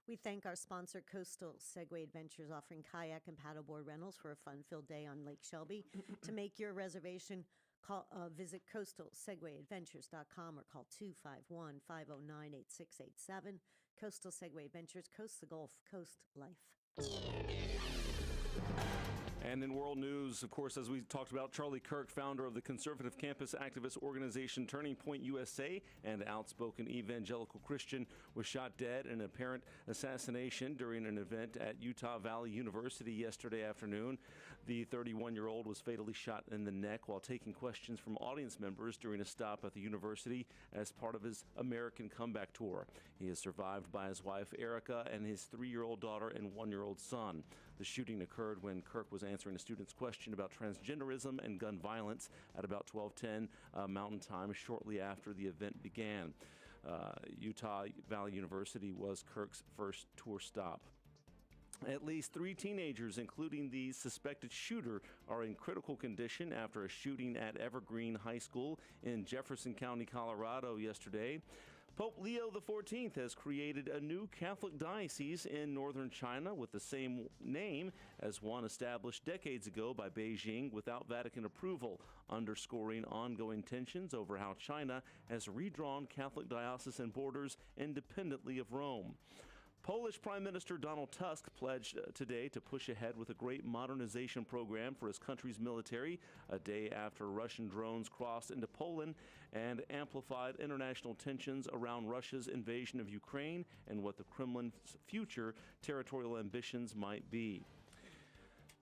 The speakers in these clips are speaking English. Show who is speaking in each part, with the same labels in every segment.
Speaker 1: We thank our sponsor, Coastal Segway Adventures, offering kayak and paddleboard rentals for a fun-filled day on Lake Shelby. To make your reservation, visit coastalsegwayadventures.com or call 251-509-8687. Coastal Segway Adventures, coast the Gulf, coast life.
Speaker 2: And in world news, of course, as we talked about, Charlie Kirk, founder of the conservative campus activist organization Turning Point USA and outspoken evangelical Christian, was shot dead in an apparent assassination during an event at Utah Valley University yesterday afternoon. The 31-year-old was fatally shot in the neck while taking questions from audience members during a stop at the university as part of his American Comeback Tour. He is survived by his wife, Erica, and his 3-year-old daughter and 1-year-old son. The shooting occurred when Kirk was answering a student's question about transgenderism and gun violence at about 12:10 Mountain Time shortly after the event began. Utah Valley University was Kirk's first tour stop. At least 3 teenagers, including the suspected shooter, are in critical condition after a shooting at Evergreen High School in Jefferson County, Colorado yesterday. Pope Leo XIV has created a new Catholic diocese in northern China with the same name as one established decades ago by Beijing without Vatican approval, underscoring ongoing tensions over how China has redrawn Catholic diocesan borders independently of Rome. Polish Prime Minister Donald Tusk pledged today to push ahead with a great modernization program for his country's military, a day after Russian drones crossed into Poland and amplified international tensions around Russia's invasion of Ukraine and what the Kremlin's future territorial ambitions might be.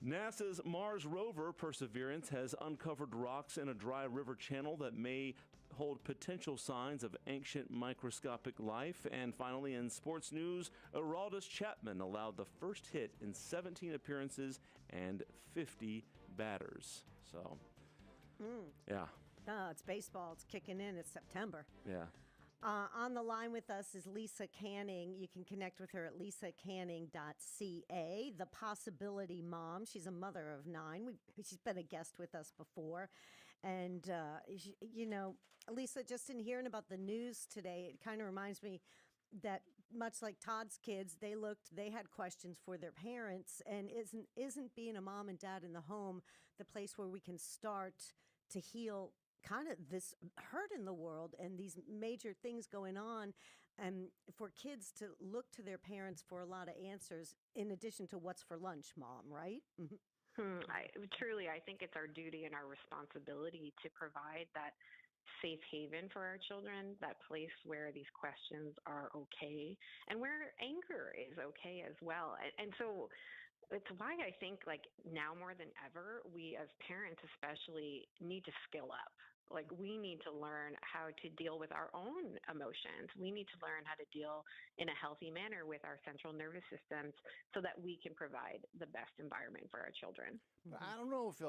Speaker 2: NASA's Mars rover Perseverance has uncovered rocks in a dry river channel that may hold potential signs of ancient microscopic life. And finally, in sports news, Aroldis Chapman allowed the first hit in 17 appearances and 50 batters. So, yeah.
Speaker 1: Oh, it's baseball. It's kicking in. It's September.
Speaker 2: Yeah.
Speaker 1: On the line with us is Lisa Canning. You can connect with her at lisacanning.ca. The Possibility Mom. She's a mother of 9. She's been a guest with us before. And, Lisa, just in hearing about the news today, it kind of reminds me that much like Todd's kids, they had questions for their parents. And isn't being a mom and dad in the home the place where we can start to heal kind of this hurt in the world and these major things going on, and for kids to look to their parents for a lot of answers in addition to what's for lunch, Mom, right?
Speaker 3: I think it's our duty and our responsibility to provide that safe haven for our children, that place where these questions are okay and where anger is okay as well. And so it's why I think, like, now more than ever, we as parents especially need to skill up. Like, we need to learn how to deal with our own emotions. We need to learn how to deal in a healthy manner with our central nervous systems so that we can provide the best environment for our children.
Speaker 4: I don't know if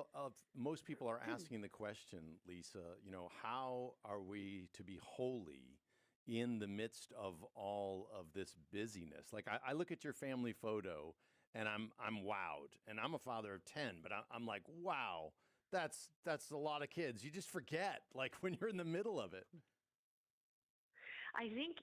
Speaker 4: most people are asking the question, Lisa, how are we to be holy in the midst of all of this busyness? Like, I look at your family photo and I'm wowed, and I'm a father of 10, but I'm like, wow, that's a lot of kids. You just forget, like, when you're in the middle of it.
Speaker 3: I think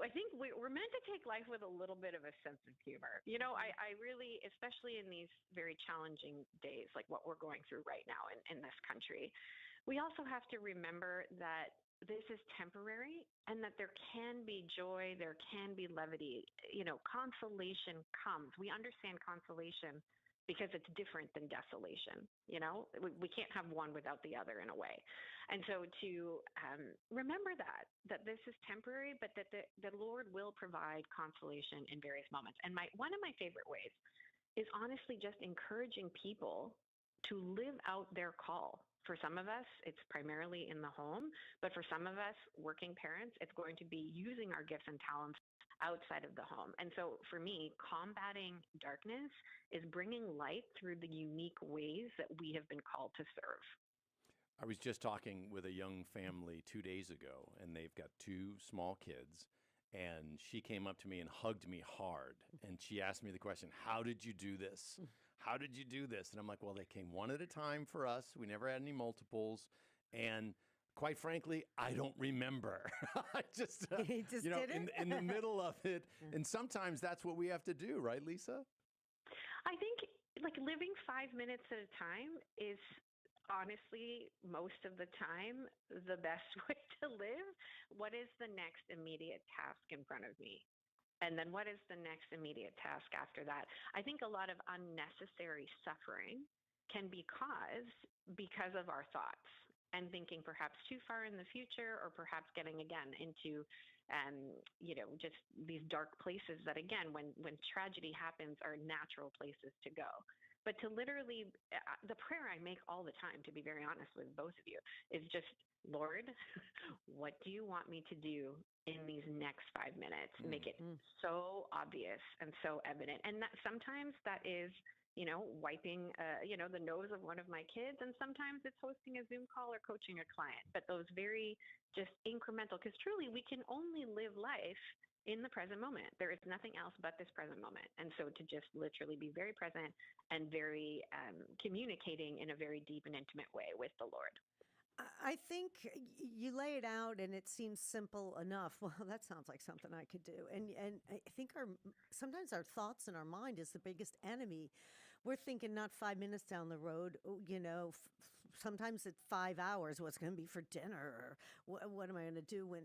Speaker 3: I think we're meant to take life with a little bit of a sense of humor. I really, especially in these very challenging days, like what we're going through right now in this country, we also have to remember that this is temporary and that there can be joy, there can be levity. Consolation comes. We understand consolation because it's different than desolation. We can't have one without the other in a way. And so to remember that this is temporary, but that the Lord will provide consolation in various moments. And one of my favorite ways is honestly just encouraging people to live out their call. For some of us, it's primarily in the home, but for some of us, working parents, it's going to be using our gifts and talents outside of the home. And so for me, combating darkness is bringing light through the unique ways that we have been called to serve.
Speaker 4: I was just talking with a young family 2 days ago, and they've got 2 small kids. And she came up to me and hugged me hard. And she asked me the question, how did you do this? How did you do this? And I'm like, well, they came one at a time for us. We never had any multiples. And quite frankly, I don't remember. I just,
Speaker 1: He just did it?
Speaker 4: in the middle of it. And sometimes that's what we have to do, right, Lisa?
Speaker 3: I think like living 5 minutes at a time is honestly most of the time the best way to live. What is the next immediate task in front of me? And then what is the next immediate task after that? I think a lot of unnecessary suffering can be caused because of our thoughts and thinking perhaps too far in the future, or perhaps getting again into just these dark places that again, when tragedy happens, are natural places to go. But to literally, the prayer I make all the time, to be very honest with both of you, is just, Lord, what do you want me to do in these next 5 minutes? Make it so obvious and so evident. And that sometimes that is, wiping, the nose of one of my kids. And sometimes it's hosting a Zoom call or coaching a client. But those very just incremental, because truly we can only live life in the present moment. There is nothing else but this present moment. And so to just literally be very present and very communicating in a very deep and intimate way with the Lord.
Speaker 1: I think you lay it out and it seems simple enough. Well, that sounds like something I could do. And I think sometimes our thoughts in our mind is the biggest enemy. We're thinking not 5 minutes down the road, sometimes it's 5 hours, what's going to be for dinner, or what am I going to do when,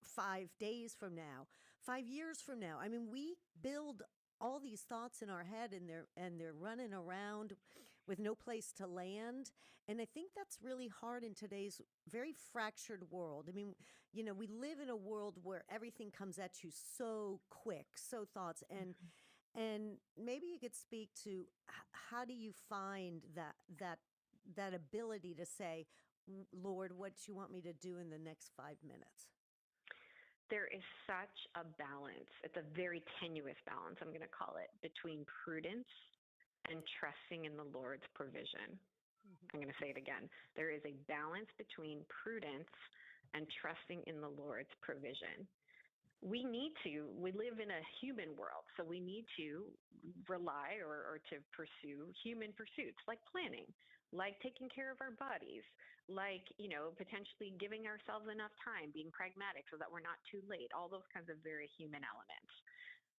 Speaker 1: 5 days from now, 5 years from now. I mean, we build all these thoughts in our head, and they're running around with no place to land. And I think that's really hard in today's very fractured world. I mean, we live in a world where everything comes at you so quick, so thoughts. And maybe you could speak to how do you find that ability to say, Lord, what do you want me to do in the next 5 minutes?
Speaker 3: There is such a balance. It's a very tenuous balance, I'm going to call it, between prudence and trusting in the Lord's provision. I'm going to say it again. There is a balance between prudence and trusting in the Lord's provision. We live in a human world, so we need to rely or to pursue human pursuits like planning, like taking care of our bodies, like, potentially giving ourselves enough time, being pragmatic so that we're not too late, all those kinds of very human elements.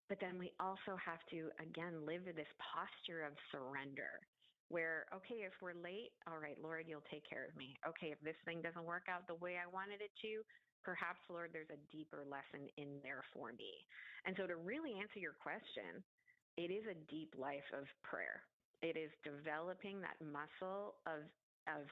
Speaker 3: But then we also have to, again, live in this posture of surrender where, okay, if we're late, all right, Lord, you'll take care of me. Okay, if this thing doesn't work out the way I wanted it to, perhaps, Lord, there's a deeper lesson in there for me. And so to really answer your question, it is a deep life of prayer. It is developing that muscle of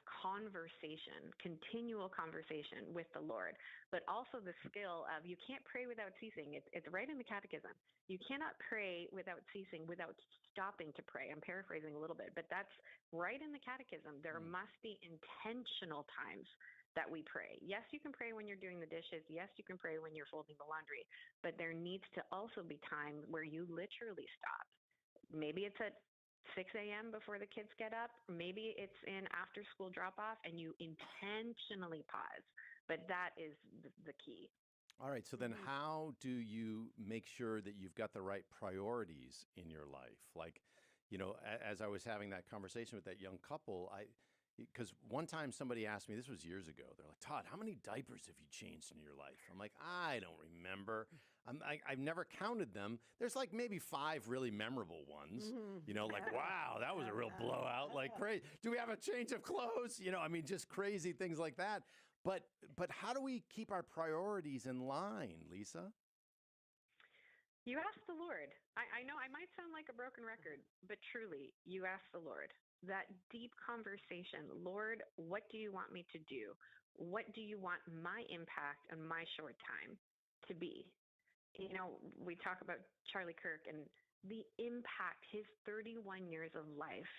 Speaker 3: conversation, continual conversation with the Lord, but also the skill of you can't pray without ceasing. It's right in the catechism. You cannot pray without ceasing, without stopping to pray. I'm paraphrasing a little bit, but that's right in the catechism. There must be intentional times that we pray. Yes, you can pray when you're doing the dishes. Yes, you can pray when you're folding the laundry, but there needs to also be time where you literally stop. Maybe it's at 6 a.m. before the kids get up. Maybe it's in after school drop off and you intentionally pause, but that is the key.
Speaker 4: All right. So then how do you make sure that you've got the right priorities in your life? Like, as I was having that conversation with that young couple, because one time somebody asked me, this was years ago, they're like, Todd, how many diapers have you changed in your life? I'm like, I don't remember. I've never counted them. There's like maybe 5 really memorable ones, like, wow, that was a real blowout. Like, great. Do we have a change of clothes? Just crazy things like that. But how do we keep our priorities in line, Lisa?
Speaker 3: You ask the Lord. I know I might sound like a broken record, but truly, you ask the Lord. That deep conversation, Lord, what do you want me to do? What do you want my impact on my short time to be? We talk about Charlie Kirk and the impact, his 31 years of life.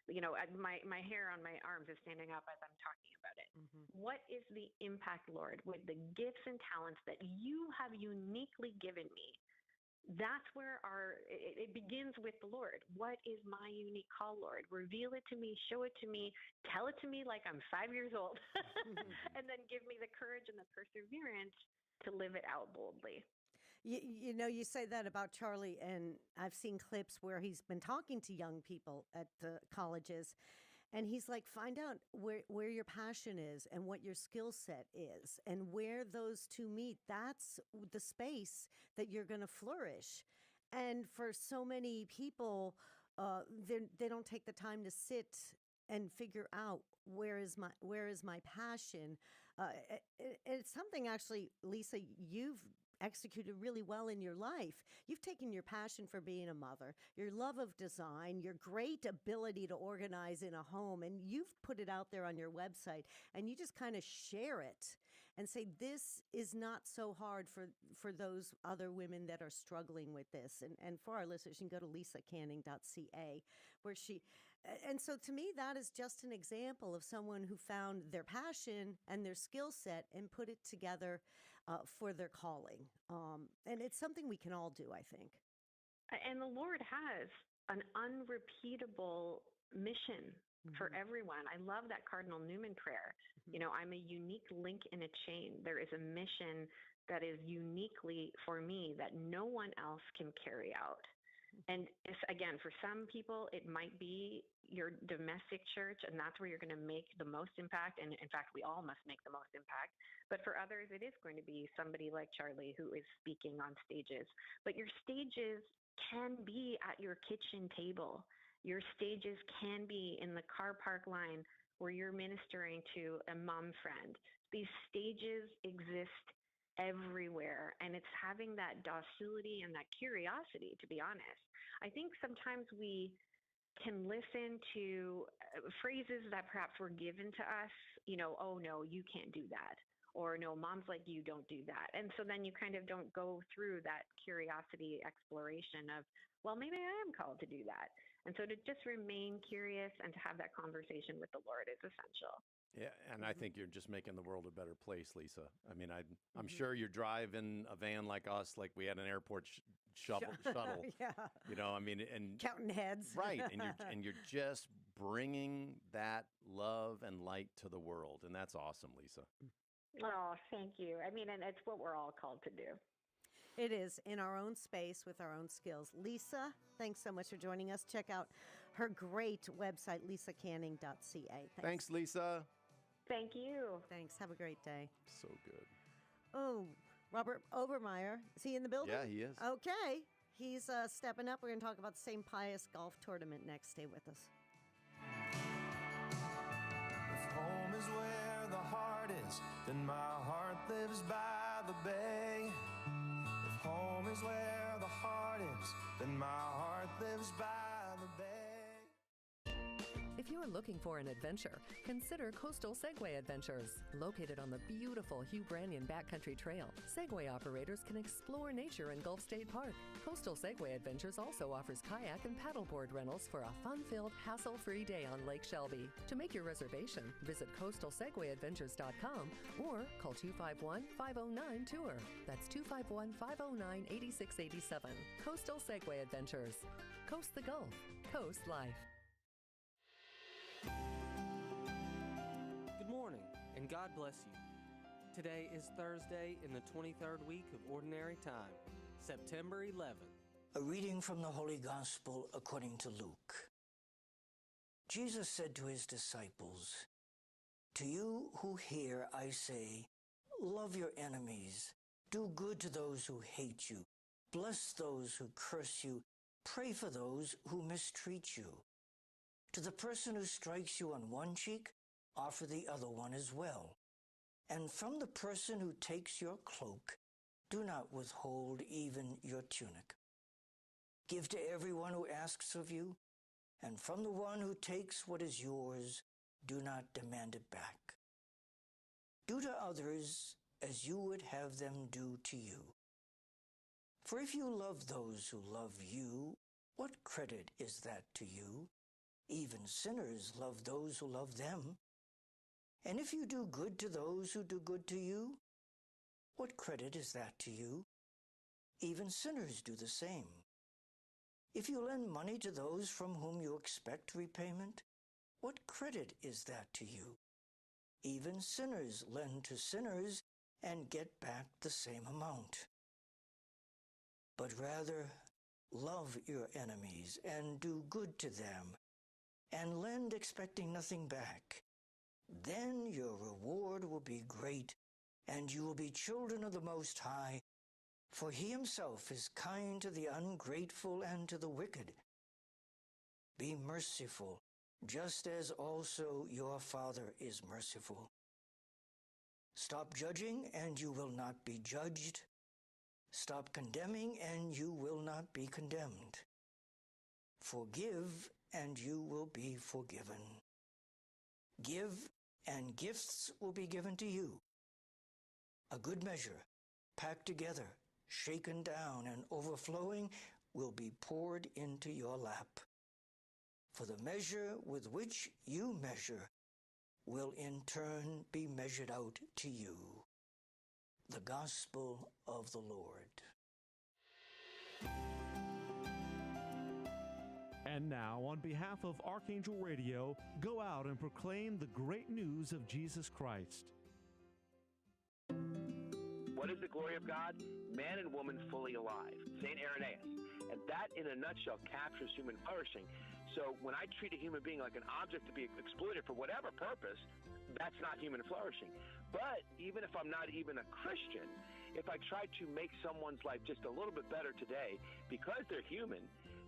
Speaker 3: My hair on my arms is standing up as I'm talking about it. What is the impact, Lord, with the gifts and talents that you have uniquely given me? That's where it begins with the Lord. What is my unique call, Lord? Reveal it to me, show it to me, tell it to me like I'm 5 years old, and then give me the courage and the perseverance to live it out boldly.
Speaker 1: You say that about Charlie, and I've seen clips where he's been talking to young people at the colleges, And he's like, find out where your passion is and what your skill set is and where those two meet. That's the space that you're going to flourish. And for so many people, they don't take the time to sit and figure out where is my passion. It's something actually, Lisa, you've executed really well in your life. You've taken your passion for being a mother, your love of design, your great ability to organize in a home, and you've put it out there on your website, and you just kind of share it and say, this is not so hard for those other women that are struggling with this. And for our listeners, you can go to lisacanning.ca, where and so to me, that is just an example of someone who found their passion and their skill set and put it together for their calling. And it's something we can all do, I think.
Speaker 3: And the Lord has an unrepeatable mission for everyone. I love that Cardinal Newman prayer. You know, I'm a unique link in a chain. There is a mission that is uniquely for me that no one else can carry out. And again, for some people, it might be your domestic church, and that's where you're going to make the most impact. And in fact, we all must make the most impact. But for others, it is going to be somebody like Charlie who is speaking on stages. But your stages can be at your kitchen table. Your stages can be in the car park line where you're ministering to a mom friend. These stages exist everywhere, and it's having that docility and that curiosity, to be honest. I think sometimes we can listen to phrases that perhaps were given to us, you know, oh no, you can't do that, or no, moms like you don't do that. And so then you kind of don't go through that curiosity exploration of, well, maybe I am called to do that. And so to just remain curious and to have that conversation with the Lord is essential.
Speaker 4: Yeah, and I think you're just making the world a better place, Lisa. I mean, I'm sure you're driving a van like us, like we had an airport shuttle.
Speaker 1: Yeah.
Speaker 4: You know, I mean, and
Speaker 1: Counting heads.
Speaker 4: right, and you're just bringing that love and light to the world, and that's awesome, Lisa.
Speaker 3: Oh, thank you. I mean, and it's what we're all called to do.
Speaker 1: It is, in our own space with our own skills. Lisa, thanks so much for joining us. Check out her great website, lisacanning.ca.
Speaker 4: Thanks, Lisa.
Speaker 3: Thank you.
Speaker 1: Thanks. Have a great day.
Speaker 4: So good.
Speaker 1: Oh, Robert Overmeyer. Is he in the building?
Speaker 4: Yeah, he is.
Speaker 1: Okay. He's stepping up. We're going to talk about the St. Pius Golf Tournament next. Stay with us.
Speaker 5: If home is where the heart is, then my heart lives by the bay. If home is where the heart is, then my heart lives by the bay.
Speaker 6: If you're looking for an adventure, consider Coastal Segway Adventures. Located on the beautiful Hugh Brannion Backcountry Trail, Segway operators can explore nature in Gulf State Park. Coastal Segway Adventures also offers kayak and paddleboard rentals for a fun-filled, hassle-free day on Lake Shelby. To make your reservation, visit coastalsegwayadventures.com or call 251-509-TOUR. That's 251-509-8687. Coastal Segway Adventures. Coast the Gulf. Coast Life.
Speaker 7: Good morning, and God bless you. Today is Thursday in the 23rd week of Ordinary Time, September 11th.
Speaker 8: A reading from the Holy Gospel according to Luke. Jesus said to his disciples, "To you who hear, I say, love your enemies, do good to those who hate you, bless those who curse you, pray for those who mistreat you. To the person who strikes you on one cheek, offer the other one as well. And from the person who takes your cloak, do not withhold even your tunic. Give to everyone who asks of you, and from the one who takes what is yours, do not demand it back. Do to others as you would have them do to you. For if you love those who love you, what credit is that to you? Even sinners love those who love them. And if you do good to those who do good to you, what credit is that to you? Even sinners do the same. If you lend money to those from whom you expect repayment, what credit is that to you? Even sinners lend to sinners and get back the same amount. But rather, love your enemies and do good to them and lend expecting nothing back. Then your reward will be great, and you will be children of the Most High, for he himself is kind to the ungrateful and to the wicked. Be merciful, just as also your Father is merciful. Stop judging, and you will not be judged. Stop condemning, and you will not be condemned. Forgive, and you will be forgiven. Give, and gifts will be given to you. A good measure, packed together, shaken down, and overflowing, will be poured into your lap. For the measure with which you measure will in turn be measured out to you. The Gospel of the Lord.
Speaker 9: And now, on behalf of Archangel Radio, go out and proclaim the great news of Jesus Christ.
Speaker 10: What is the glory of God? Man and woman fully alive. St. Irenaeus. And that, in a nutshell, captures human flourishing. So when I treat a human being like an object to be exploited for whatever purpose, that's not human flourishing. But even if I'm not even a Christian, if I try to make someone's life just a little bit better today because they're human,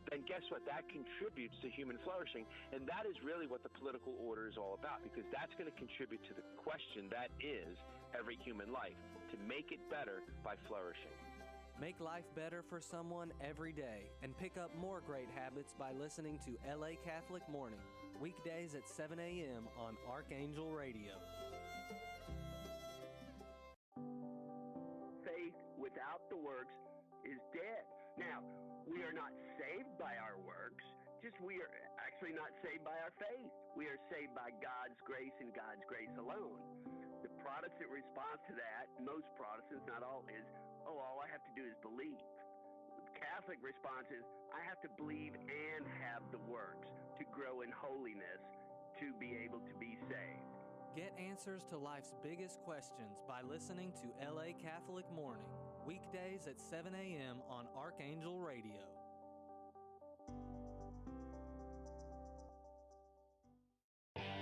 Speaker 10: then guess what? That contributes to human flourishing. And that is really what the political order is all about, because that's going to contribute to the question that is every human life, to make it better by flourishing.
Speaker 7: Make life better for someone every day and pick up more great habits by listening to LA Catholic Morning, weekdays at 7 a.m. on Archangel Radio.
Speaker 10: Faith without the works is dead. Now, we are not saved by our works, just we are actually not saved by our faith. We are saved by God's grace and God's grace alone. The Protestant response to that, most Protestants, not all, is, oh, all I have to do is believe. The Catholic response is, I have to believe and have the works to grow in holiness to be able to be saved.
Speaker 7: Get answers to life's biggest questions by listening to LA Catholic Morning, weekdays at 7 a.m. on Archangel Radio.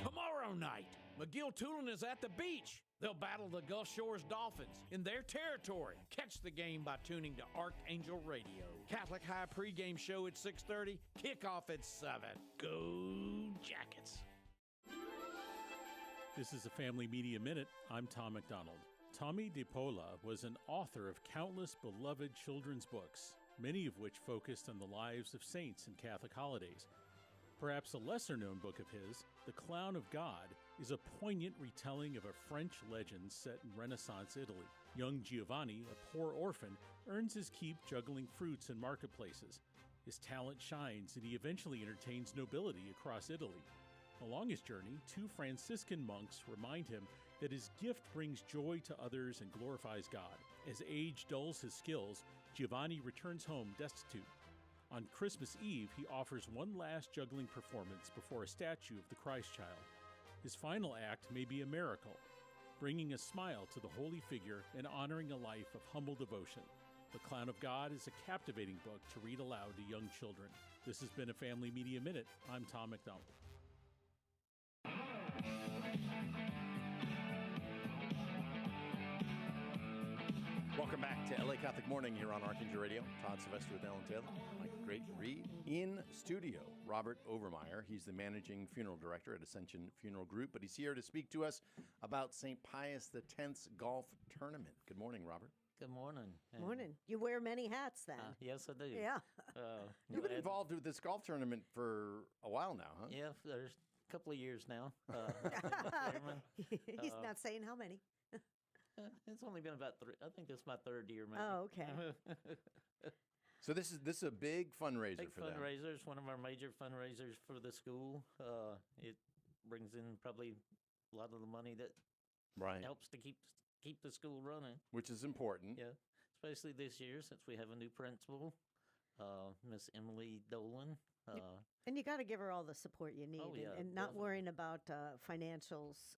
Speaker 11: Tomorrow night, McGill-Tulane is at the beach. They'll battle the Gulf Shores Dolphins in their territory. Catch the game by tuning to Archangel Radio. Catholic High pregame show at 6:30, kickoff at 7. Go Jackets!
Speaker 12: This is a Family Media Minute. I'm Tom McDonald. Tommy DePola was an author of countless beloved children's books, many of which focused on the lives of saints and Catholic holidays. Perhaps a lesser-known book of his, The Clown of God, is a poignant retelling of a French legend set in Renaissance Italy. Young Giovanni, a poor orphan, earns his keep juggling fruits in marketplaces. His talent shines, and he eventually entertains nobility across Italy. Along his journey, 2 Franciscan monks remind him that his gift brings joy to others and glorifies God. As age dulls his skills, Giovanni returns home destitute. On Christmas Eve, he offers one last juggling performance before a statue of the Christ child. His final act may be a miracle, bringing a smile to the holy figure and honoring a life of humble devotion. The Clown of God is a captivating book to read aloud to young children. This has been a Family Media Minute. I'm Tom McDonald.
Speaker 4: Welcome back to LA Catholic Morning here on Archangel Radio. Todd Sylvester with Ellen Taylor. Mike Great Reed. In studio, Robert Overmeyer. He's the managing funeral director at Ascension Funeral Group, but he's here to speak to us about St. Pius X's Golf Tournament. Good morning, Robert.
Speaker 13: Good morning.
Speaker 1: Morning. You wear many hats then.
Speaker 13: Yes, I do.
Speaker 1: Yeah.
Speaker 4: You've been involved with this golf tournament for a while now, huh?
Speaker 13: Yeah, there's a couple of years now.
Speaker 1: He's not saying how many.
Speaker 13: It's only been about 3. I think this is my 3rd year, maybe.
Speaker 1: Oh, okay.
Speaker 4: So this is a big fundraiser
Speaker 13: big
Speaker 4: for them.
Speaker 13: fundraiser. It's one of our major fundraisers for the school. It brings in probably a lot of the money that helps to keep the school running.
Speaker 4: Which is important.
Speaker 13: Yeah, especially this year since we have a new principal, Miss Emily Dolan.
Speaker 1: And you got to give her all the support you need, and not worrying about financials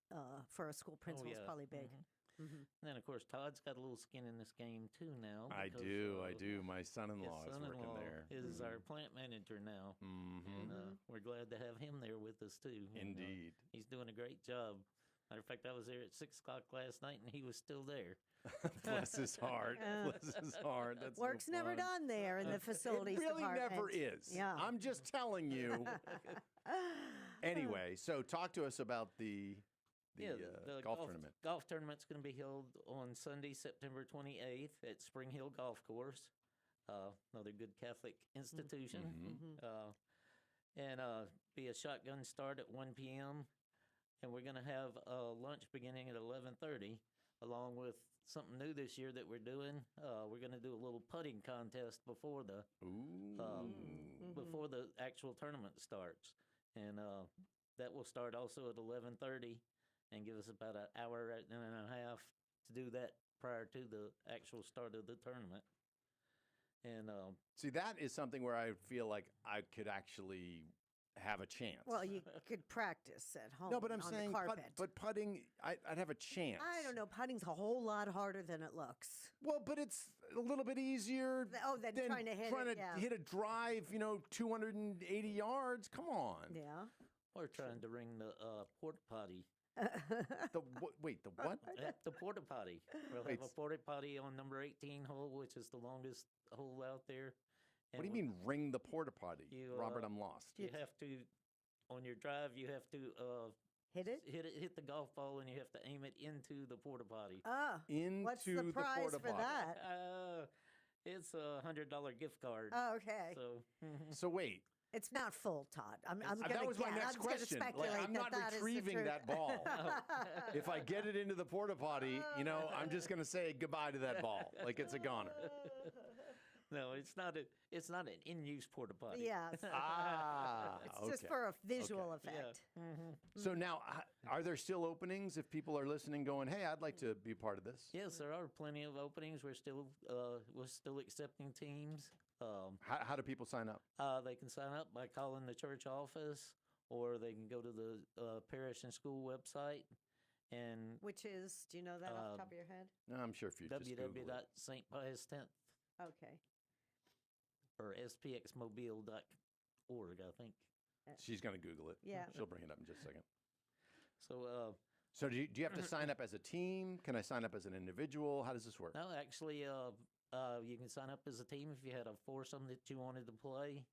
Speaker 1: for a school principal is probably big. Mhm.
Speaker 13: And then, of course, Todd's got a little skin in this game too now.
Speaker 4: I
Speaker 13: because,
Speaker 4: do. My
Speaker 13: his
Speaker 4: son-in-law is working
Speaker 13: son-in-law
Speaker 4: there.
Speaker 13: is our plant manager now. And we're glad to have him there with us too. And,
Speaker 4: Indeed.
Speaker 13: he's doing a great job. Matter of fact, I was there at 6 o'clock last night, and he was still there.
Speaker 4: Bless his heart. Bless his heart. That's so
Speaker 1: Work's never
Speaker 4: fun.
Speaker 1: done there in the facilities
Speaker 4: It really
Speaker 1: department.
Speaker 4: never is.
Speaker 1: Yeah.
Speaker 4: I'm just telling you. Anyway, so talk to us about the golf tournament.
Speaker 13: Golf tournament's going to be held on Sunday, September 28th at Spring Hill Golf Course, another good Catholic institution. And be a shotgun start at 1 p.m. And we're going to have lunch beginning at 11:30, along with something new this year that we're doing. We're going to do a little putting contest before the actual tournament starts, and that will start also at 11:30, and give us about an hour and a half to do that prior to the actual start of the tournament. And
Speaker 4: see, that is something where I feel like I could actually have a chance.
Speaker 1: Well, you could practice at home.
Speaker 4: No, but I'm
Speaker 1: on
Speaker 4: saying
Speaker 1: the carpet.
Speaker 4: but putting, I'd have a chance.
Speaker 1: I don't know. Putting's a whole lot harder than it looks.
Speaker 4: Well, but it's a little bit easier
Speaker 1: than trying to
Speaker 4: hit a drive, 280 yards. Come on.
Speaker 1: Yeah.
Speaker 13: We're trying to ring the porta potty.
Speaker 4: Wait, the what?
Speaker 13: The porta potty. We'll have a porta potty on number 18 hole, which is the longest hole out there.
Speaker 4: What do you mean ring the porta potty? Robert, I'm lost.
Speaker 13: You have to, on your drive, you have to hit the golf ball, and you have to aim it into the porta potty.
Speaker 1: What's the prize for that?
Speaker 13: It's a $100 gift card.
Speaker 1: Oh, okay.
Speaker 4: So wait.
Speaker 1: It's not full, Todd. I'm going to
Speaker 4: That was my next question. I'm not retrieving that ball. If I get it into the porta potty, I'm just going to say goodbye to that ball, like it's a goner.
Speaker 13: No, it's not an in-use porta potty.
Speaker 1: Yes. It's just for a visual effect.
Speaker 13: Yeah.
Speaker 4: So now, are there still openings if people are listening going, hey, I'd like to be part of this?
Speaker 13: Yes, there are plenty of openings. We're still accepting teams.
Speaker 4: How do people sign up?
Speaker 13: They can sign up by calling the church office, or they can go to the parish and school website. And
Speaker 1: which is, do you know that off the top of your head?
Speaker 4: No, I'm sure if you just Google it.
Speaker 13: www.stpius10th.
Speaker 1: Okay.
Speaker 13: Or spxmobile.org, I think.
Speaker 4: She's going to Google it.
Speaker 1: Yeah.
Speaker 4: She'll bring it up in just a second.
Speaker 13: So,
Speaker 4: do you have to sign up as a team? Can I sign up as an individual? How does this work?
Speaker 13: No, actually, you can sign up as a team if you had a foursome that you wanted to play,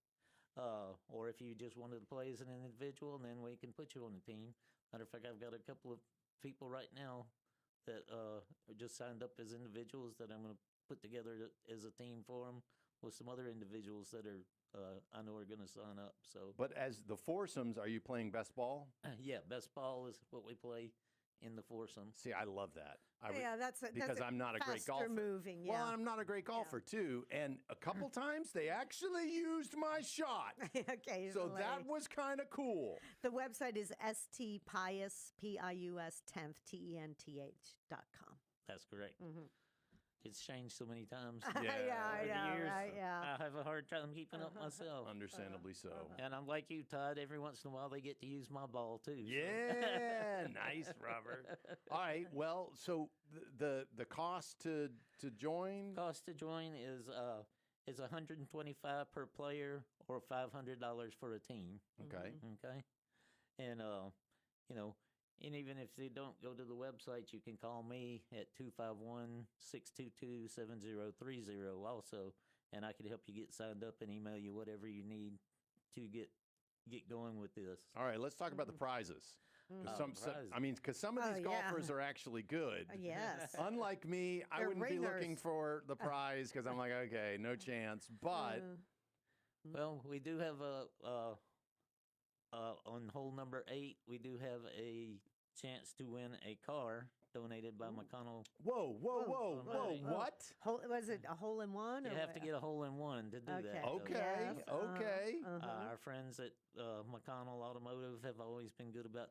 Speaker 13: or if you just wanted to play as an individual, and then we can put you on a team. Matter of fact, I've got a couple of people right now that are just signed up as individuals that I'm going to put together as a team for them, with some other individuals that are I know are going to sign up. So,
Speaker 4: but as the foursomes, are you playing best ball?
Speaker 13: Yeah, best ball is what we play in the foursome.
Speaker 4: See, I love that.
Speaker 1: Because
Speaker 4: I'm not a great golfer.
Speaker 1: Moving, yeah.
Speaker 4: Well, I'm not a great golfer too, and a couple times they actually used my shot.
Speaker 1: Okay,
Speaker 4: so that was kind of cool.
Speaker 1: The website is stpius, Pius 10th, TENTH.com.
Speaker 13: That's correct. It's changed so many times.
Speaker 1: I know,
Speaker 13: years,
Speaker 1: right? Yeah.
Speaker 13: I have a hard time keeping up myself.
Speaker 4: Understandably so.
Speaker 13: And I'm like you, Todd. Every once in a while, they get to use my ball too.
Speaker 4: Yeah, nice, Robert. All right. Well, so the cost to join?
Speaker 13: Cost to join is $125 per player, or $500 for a team.
Speaker 4: Okay.
Speaker 13: Okay. And and even if they don't go to the website, you can call me at 251-622-7030 also, and I can help you get signed up and email you whatever you need to get going with this.
Speaker 4: All right, let's talk about the prizes. Because some of these golfers are actually good.
Speaker 1: Yes.
Speaker 4: Unlike me, I wouldn't be looking for the prize because I'm like, okay, no chance. But
Speaker 13: well, we do have on hole number 8, we do have a chance to win a car donated by McConnell.
Speaker 4: Whoa! What?
Speaker 1: Was it a hole in one?
Speaker 13: You have to get a hole in one to do that.
Speaker 4: Okay.
Speaker 1: Yes.
Speaker 4: Okay.
Speaker 13: Our friends at McConnell Automotive have always been good about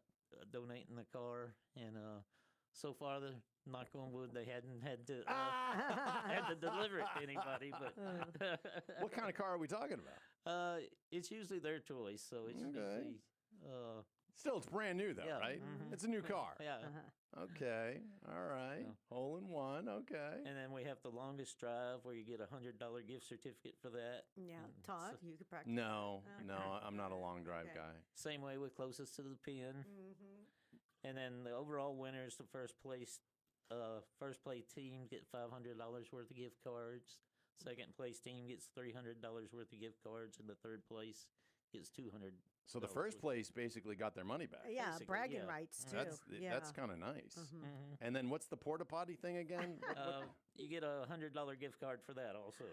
Speaker 13: donating the car, and so far, knock on wood, they hadn't had to deliver it to anybody. But
Speaker 4: what kind of car are we talking about?
Speaker 13: It's usually their choice, so it's usually.
Speaker 4: Still, it's brand new, though,
Speaker 13: Yeah.
Speaker 4: right?
Speaker 13: Mhm.
Speaker 4: It's a new car.
Speaker 13: Yeah.
Speaker 4: Okay. All right. Hole in one. Okay.
Speaker 13: And then we have the longest drive where you get a $100 gift certificate for that.
Speaker 1: Yeah,
Speaker 13: And
Speaker 1: Todd, you could practice.
Speaker 4: No,
Speaker 1: that.
Speaker 4: no, I'm not a long drive
Speaker 1: Okay.
Speaker 4: guy.
Speaker 13: Same way with closest to the pin. And then the overall winners, the first place team get $500 worth of gift cards. Second place team gets $300 worth of gift cards, and the third place gets $200.
Speaker 4: So the first place basically got their money back.
Speaker 1: Yeah,
Speaker 13: Basically,
Speaker 1: bragging
Speaker 13: yeah.
Speaker 1: rights too.
Speaker 4: That's kind of nice.
Speaker 13: Mm-hmm.
Speaker 4: And then what's the porta potty thing again?
Speaker 13: You get a $100 gift card for that also.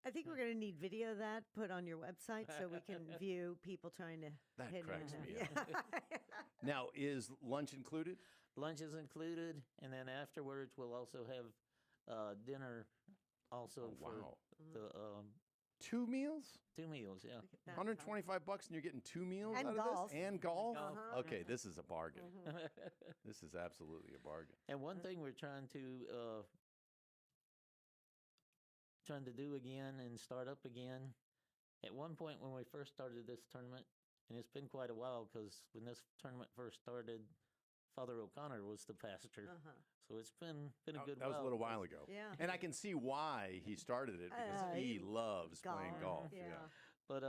Speaker 1: I think we're going to need video of that put on your website so we can view people trying to
Speaker 4: That
Speaker 1: hit
Speaker 4: cracks
Speaker 1: in.
Speaker 4: me up. Now, is lunch included?
Speaker 13: Lunch is included, and then afterwards we'll also have dinner also
Speaker 4: Oh, wow.
Speaker 13: for the
Speaker 4: 2 meals?
Speaker 13: 2 meals, yeah.
Speaker 4: $125 and you're getting 2 meals
Speaker 1: And
Speaker 4: out
Speaker 1: golf.
Speaker 4: of this? And golf?
Speaker 1: Uh-huh.
Speaker 4: Okay, this is a bargain. This is absolutely a bargain.
Speaker 13: And one thing we're trying to do again and start up again. At one point when we first started this tournament, and it's been quite a while because when this tournament first started, Father O'Connor was the pastor. So it's been a good while.
Speaker 4: That was a little while ago.
Speaker 1: Yeah.
Speaker 4: And I can see why he started it because he loves playing golf.
Speaker 1: Yeah.
Speaker 13: But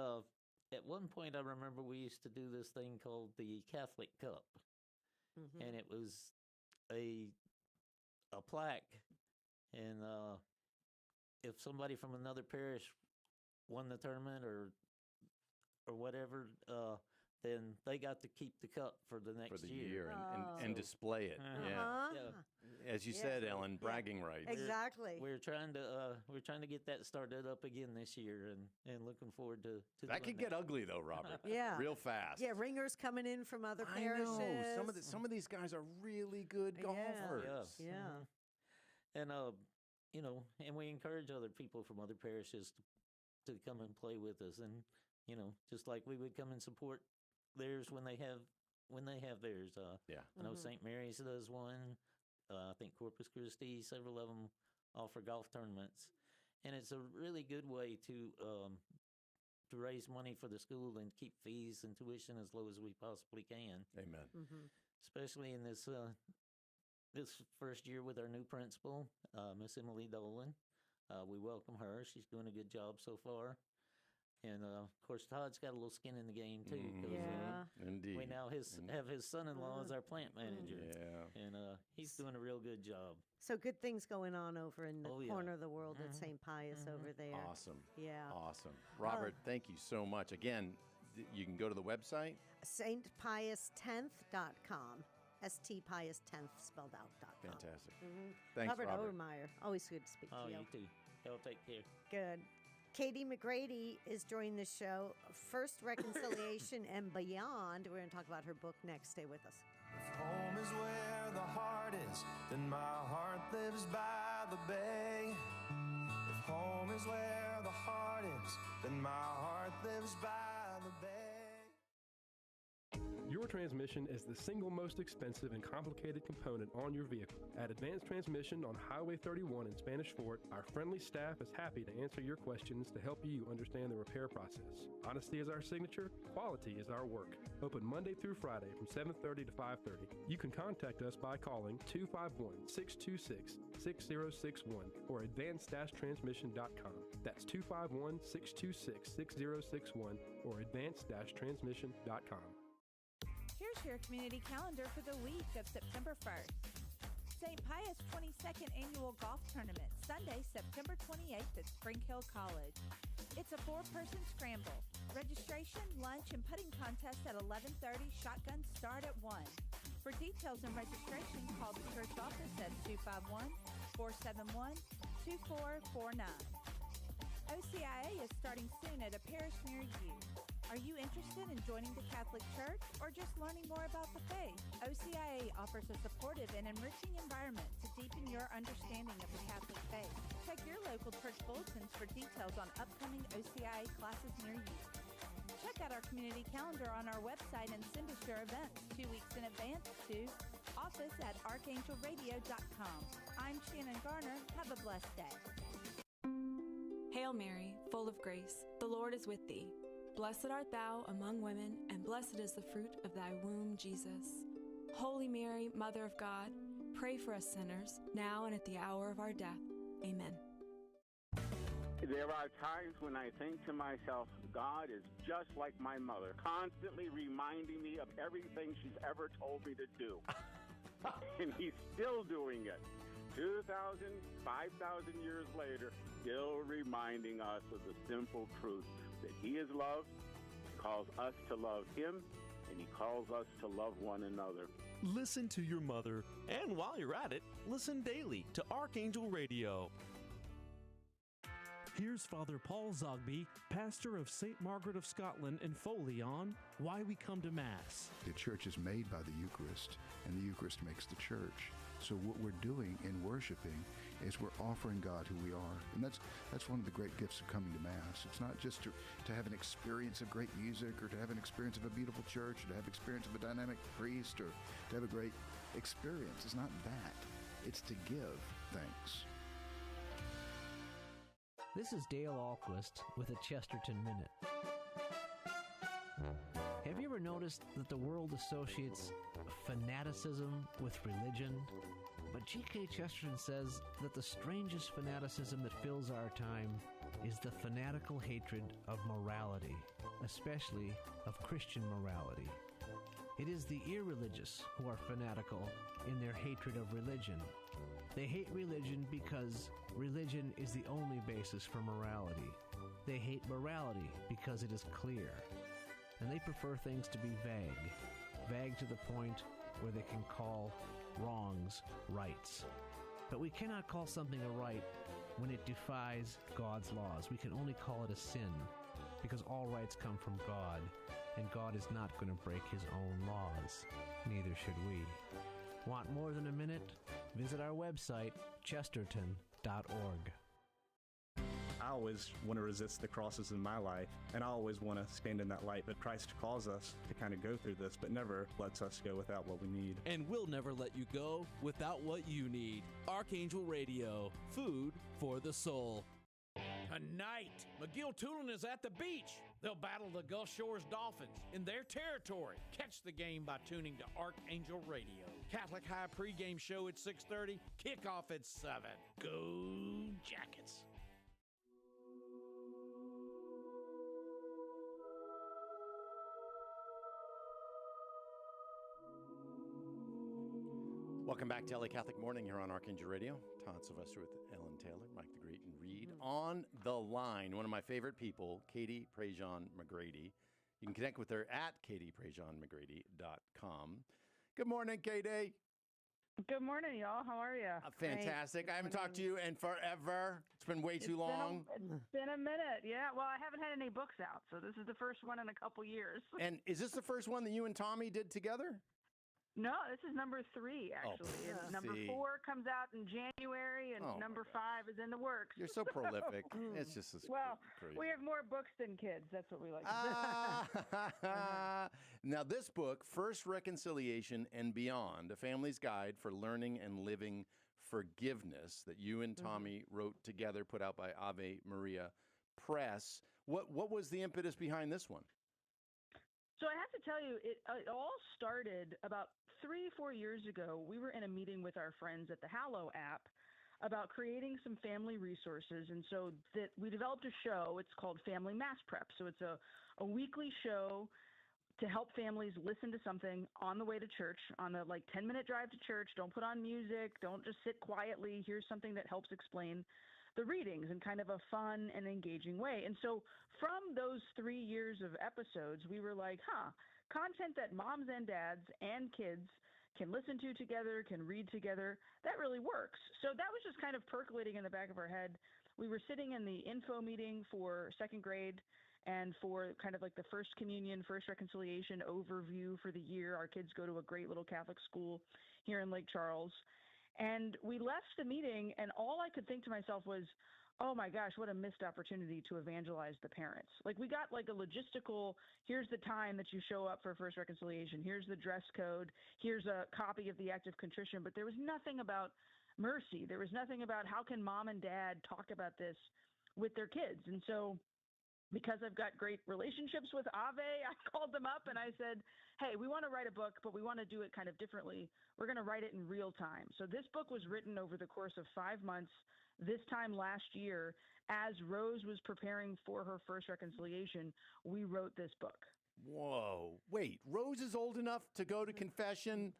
Speaker 13: at one point I remember we used to do this thing called the Catholic Cup. And it was a plaque, and if somebody from another parish won the tournament or whatever, then they got to keep the cup for the next
Speaker 4: year and display it. Yeah. As you said, Ellen, bragging rights.
Speaker 1: Exactly.
Speaker 13: We're trying to get that started up again this year, and looking forward to
Speaker 4: That
Speaker 13: doing
Speaker 4: could get ugly though, Robert.
Speaker 1: Yeah.
Speaker 4: Real fast.
Speaker 1: Yeah, ringers coming in from other
Speaker 4: I
Speaker 1: parishes.
Speaker 4: know. Some of these guys are really good golfers.
Speaker 1: Yeah.
Speaker 13: And and we encourage other people from other parishes to come and play with us, and just like we would come and support theirs when they have theirs. I know St. Mary's does one. I think Corpus Christi, several of them offer golf tournaments, and it's a really good way to raise money for the school and keep fees and tuition as low as we possibly can.
Speaker 4: Amen.
Speaker 13: Especially in this first year with our new principal, Miss Emily Dolan. We welcome her. She's doing a good job so far. And, of course, Todd's got a little skin in the game, too.
Speaker 4: Indeed.
Speaker 13: We now have his son-in-law as our plant manager.
Speaker 4: Yeah.
Speaker 13: And he's doing a real good job.
Speaker 1: So good things going on over in the
Speaker 13: Oh, yeah.
Speaker 1: corner of the world at St. Pius over there.
Speaker 4: Awesome.
Speaker 1: Yeah.
Speaker 4: Awesome. Robert, thank you so much. Again, you can go to the website.
Speaker 1: stpius10th.com. stpius10th spelled out.com.
Speaker 4: Fantastic. Thanks,
Speaker 1: Robert
Speaker 4: Robert.
Speaker 1: Overmeyer. Always good to speak
Speaker 13: Oh,
Speaker 1: to you.
Speaker 13: you too. Y'all take care.
Speaker 1: Good. Katie McGrady is joining the show. First Reconciliation and Beyond. We're going to talk about her book next. Stay with us.
Speaker 5: If home is where the heart is, then my heart lives by the bay. If home is where the heart is, then my heart lives by the bay.
Speaker 14: Your transmission is the single most expensive and complicated component on your vehicle. At Advanced Transmission on Highway 31 in Spanish Fort, our friendly staff is happy to answer your questions to help you understand the repair process. Honesty is our signature, quality is our work. Open Monday through Friday from 7:30 to 5:30. You can contact us by calling 251-626-6061 or advanced-transmission.com. That's 251-626-6061 or advanced-transmission.com.
Speaker 15: Here's your community calendar for the week of September 1st. St. Pius 22nd Annual Golf Tournament, Sunday, September 28th at Spring Hill College. It's a 4-person scramble. Registration, lunch, and putting contest at 11:30. Shotguns start at 1. For details and registration, call the church office at 251-471-2449. OCIA is starting soon at a parish near you. Are you interested in joining the Catholic Church or just learning more about the faith? OCIA offers a supportive and enriching environment to deepen your understanding of the Catholic faith. Check your local church bulletins for details on upcoming OCIA classes near you. Check out our community calendar on our website and send us your events 2 weeks in advance to office@archangelradio.com. I'm Shannon Garner. Have a blessed day.
Speaker 16: Hail Mary, full of grace, the Lord is with thee. Blessed art thou among women, and blessed is the fruit of thy womb, Jesus. Holy Mary, Mother of God, pray for us sinners, now and at the hour of our death. Amen.
Speaker 17: There are times when I think to myself, God is just like my mother, constantly reminding me of everything she's ever told me to do. And he's still doing it. 2,000, 5,000 years later, still reminding us of the simple truth that he is love, calls us to love him, and he calls us to love one another.
Speaker 9: Listen to your mother, and while you're at it, listen daily to Archangel Radio. Here's Father Paul Zogby, pastor of St. Margaret of Scotland in Foley on Why We Come to Mass.
Speaker 18: The church is made by the Eucharist, and the Eucharist makes the church. So what we're doing in worshiping is we're offering God who we are. And that's one of the great gifts of coming to Mass. It's not just to have an experience of great music, or to have an experience of a beautiful church, or to have experience of a dynamic priest, or to have a great experience. It's not that. It's to give thanks.
Speaker 19: This is Dale Ahlquist with a Chesterton Minute. Have you ever noticed that the world associates fanaticism with religion? But G.K. Chesterton says that the strangest fanaticism that fills our time is the fanatical hatred of morality, especially of Christian morality. It is the irreligious who are fanatical in their hatred of religion. They hate religion because religion is the only basis for morality. They hate morality because it is clear. And they prefer things to be vague. Vague to the point where they can call wrongs rights. But we cannot call something a right when it defies God's laws. We can only call it a sin because all rights come from God, and God is not going to break his own laws. Neither should we. Want more than a minute? Visit our website, chesterton.org.
Speaker 20: I always want to resist the crosses in my life, and I always want to stand in that light. But Christ calls us to kind of go through this, but never lets us go without what we need.
Speaker 21: And we'll never let you go without what you need. Archangel Radio, food for the soul.
Speaker 11: Tonight, McGill-Toolen is at the beach. They'll battle the Gulf Shores Dolphins in their territory. Catch the game by tuning to Archangel Radio. Catholic High pregame show at 6:30, kickoff at 7. Go Jackets!
Speaker 4: Welcome back to LA Catholic Morning here on Archangel Radio. Todd Sylvester with Ellen Taylor, Mike the Great, and Reed. On the line, one of my favorite people, Katie McGrady. You can connect with her at katieprejeanmcgrady.com. Good morning, Katie.
Speaker 22: Good morning, y'all. How are you?
Speaker 4: Fantastic. I haven't talked to you in forever. It's been way too long.
Speaker 22: It's been a minute. Yeah. Well, I haven't had any books out, so this is the first one in a couple years.
Speaker 4: And is this the first one that you and Tommy did together?
Speaker 22: No, this is number 3, actually. And number 4 comes out in January, and number 5 is in the works.
Speaker 4: You're so prolific. It's just
Speaker 22: well,
Speaker 4: crazy.
Speaker 22: We have more books than kids. That's what we like to do.
Speaker 4: Now, this book, First Reconciliation and Beyond, A Family's Guide for Learning and Living Forgiveness, that you and Tommy wrote together, put out by Ave Maria Press. What was the impetus behind this one?
Speaker 22: So I have to tell you, it all started about 3-4 years ago. We were in a meeting with our friends at the Hallow app about creating some family resources. And so that we developed a show. It's called Family Mass Prep. So it's a weekly show to help families listen to something on the way to church, on a 10-minute drive to church. Don't put on music. Don't just sit quietly. Here's something that helps explain the readings in kind of a fun and engaging way. And so from those 3 years of episodes, we were like, content that moms and dads and kids can listen to together, can read together, that really works. So that was just kind of percolating in the back of our head. We were sitting in the info meeting for second grade and for kind of like the First Communion, First Reconciliation overview for the year. Our kids go to a great little Catholic school here in Lake Charles. And we left the meeting, and all I could think to myself was, oh my gosh, what a missed opportunity to evangelize the parents. Like, we got like a logistical, here's the time that you show up for First Reconciliation, here's the dress code, here's a copy of the Act of Contrition, but there was nothing about mercy. There was nothing about how can mom and dad talk about this with their kids. And so because I've got great relationships with Ave, I called them up and I said, hey, we want to write a book, but we want to do it kind of differently. We're going to write it in real time. So this book was written over the course of 5 months, this time last year, as Rose was preparing for her first reconciliation. We wrote this book.
Speaker 4: Whoa. Wait, Rose is old enough to go to confession?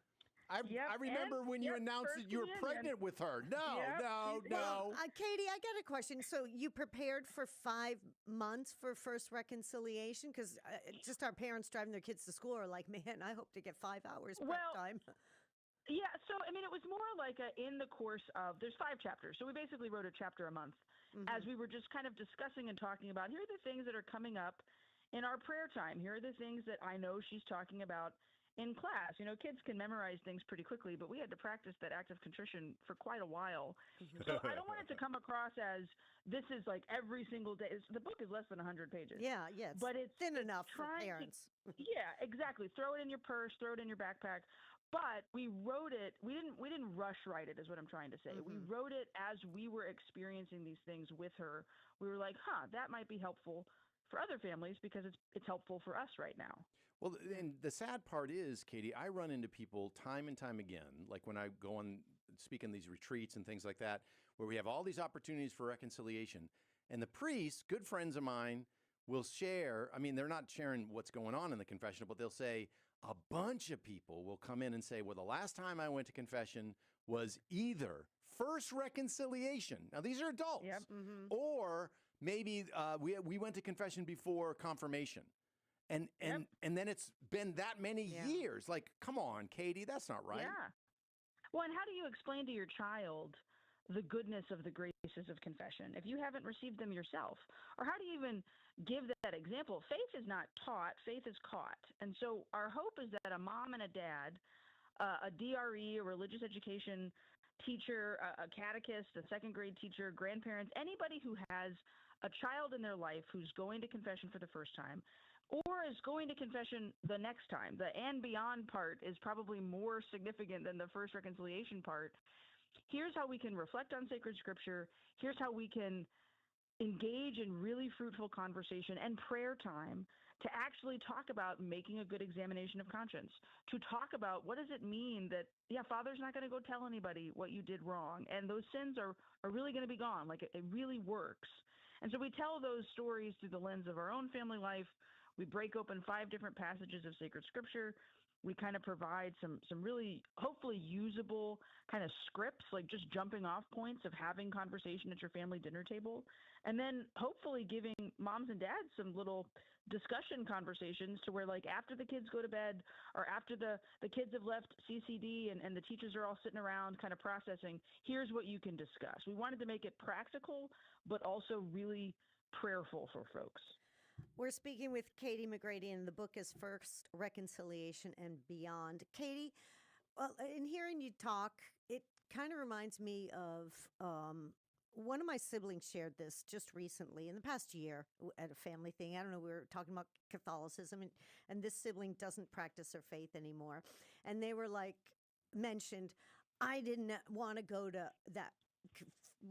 Speaker 4: I remember when you announced that you were pregnant with her. No.
Speaker 1: Katie, I got a question. So you prepared for 5 months for first reconciliation? Because just our parents driving their kids to school are like, man, I hope to get 5 hours prep time.
Speaker 22: Yeah, so I mean, it was more like in the course of, there's 5 chapters. So we basically wrote a chapter a month as we were just kind of discussing and talking about, here are the things that are coming up in our prayer time. Here are the things that I know she's talking about in class. You know, kids can memorize things pretty quickly, but we had to practice that act of contrition for quite a while. So I don't want it to come across as this is like every single day. The book is less than 100 pages.
Speaker 1: Yeah,
Speaker 22: but it's
Speaker 1: thin enough for parents.
Speaker 22: Yeah, exactly. Throw it in your purse, throw it in your backpack. But we wrote it. We didn't rush write it, is what I'm trying to say. We wrote it as we were experiencing these things with her. We were like, that might be helpful for other families because it's helpful for us right now.
Speaker 4: Well, and the sad part is, Katie, I run into people time and time again, like when I go on speak in these retreats and things like that, where we have all these opportunities for reconciliation. And the priests, good friends of mine, will share. I mean, they're not sharing what's going on in the confessional, but they'll say a bunch of people will come in and say, well, the last time I went to confession was either first reconciliation. Now, these are adults. Or maybe we went to confession before confirmation. And then it's been that many years. Like, come on, Katie, that's not right.
Speaker 22: Yeah. Well, and how do you explain to your child the goodness of the graces of confession if you haven't received them yourself? Or how do you even give that example? Faith is not taught, faith is caught. And so our hope is that a mom and a dad, a DRE, a religious education teacher, a catechist, a second grade teacher, grandparents, anybody who has a child in their life who's going to confession for the first time, or is going to confession the next time. The and beyond part is probably more significant than the first reconciliation part. Here's how we can reflect on sacred scripture. Here's how we can engage in really fruitful conversation and prayer time to actually talk about making a good examination of conscience, to talk about what does it mean that, Father's not going to go tell anybody what you did wrong, and those sins are really going to be gone. Like, it really works. And so we tell those stories through the lens of our own family life. We break open 5 different passages of sacred scripture. We kind of provide some really hopefully usable kind of scripts, like just jumping off points of having conversation at your family dinner table. And then hopefully giving moms and dads some little discussion conversations to where, like, after the kids go to bed or after the kids have left CCD and the teachers are all sitting around kind of processing, here's what you can discuss. We wanted to make it practical, but also really prayerful for folks.
Speaker 1: We're speaking with Katie McGrady, and the book is First Reconciliation and Beyond. Katie, well, in hearing you talk, it kind of reminds me of one of my siblings shared this just recently in the past year at a family thing. I don't know, we were talking about Catholicism, and this sibling doesn't practice their faith anymore. And they were like, mentioned, I didn't want to go to that.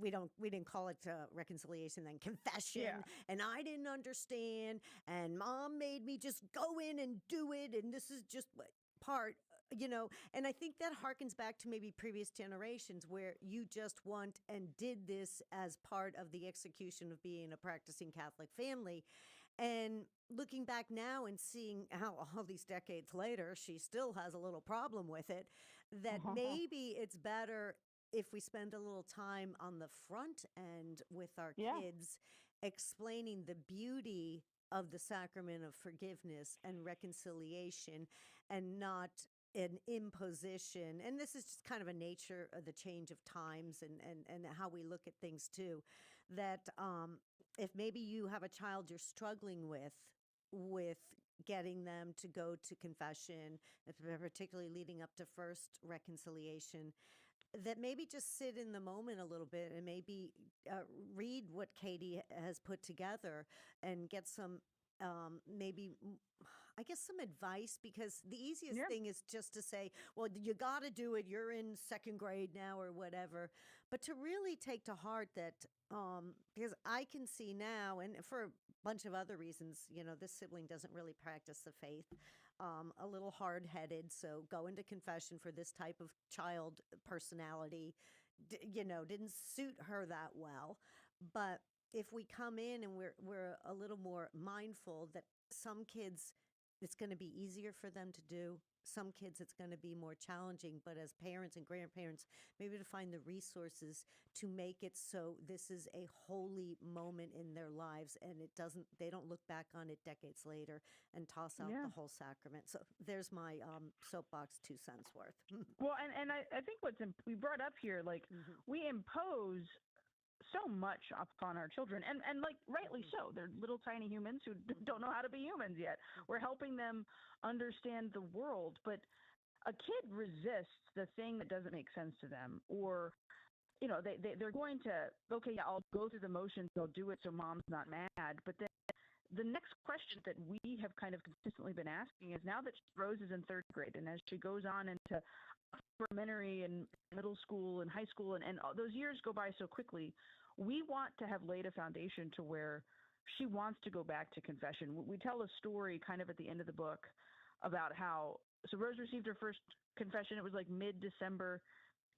Speaker 1: We didn't call it reconciliation then, confession, and I didn't understand, and mom made me just go in and do it, and this is just part, and I think that harkens back to maybe previous generations where you just went and did this as part of the execution of being a practicing Catholic family. And looking back now and seeing how all these decades later, she still has a little problem with it, that maybe it's better if we spend a little time on the front end with our kids, explaining the beauty of the sacrament of forgiveness and reconciliation, and not an imposition. And this is just kind of a nature of the change of times and how we look at things too, that if maybe you have a child you're struggling with getting them to go to confession, particularly leading up to first reconciliation, that maybe just sit in the moment a little bit and maybe read what Katie has put together and get some maybe I guess, some advice, because the easiest thing is just to say, well, you got to do it. You're in second grade now or whatever. But to really take to heart that, because I can see now, and for a bunch of other reasons, this sibling doesn't really practice the faith, a little hard headed. So going to confession for this type of child personality, didn't suit her that well. But if we come in and we're a little more mindful that some kids, it's going to be easier for them to do. Some kids, it's going to be more challenging. But as parents and grandparents, maybe to find the resources to make it so this is a holy moment in their lives, and they don't look back on it decades later and toss out the whole sacrament. So there's my soapbox 2 cents worth.
Speaker 22: Well, and I think we brought up here, like, we impose so much upon our children, and like, rightly so. They're little tiny humans who don't know how to be humans yet. We're helping them understand the world, but a kid resists the thing that doesn't make sense to them, or they're going to, okay, yeah, I'll go through the motions, they'll do it so mom's not mad. But then the next question that we have kind of consistently been asking is, now that Rose is in third grade, and as she goes on into elementary and middle school and high school, and those years go by so quickly, we want to have laid a foundation to where she wants to go back to confession. We tell a story kind of at the end of the book about how, so Rose received her first confession. It was like mid-December.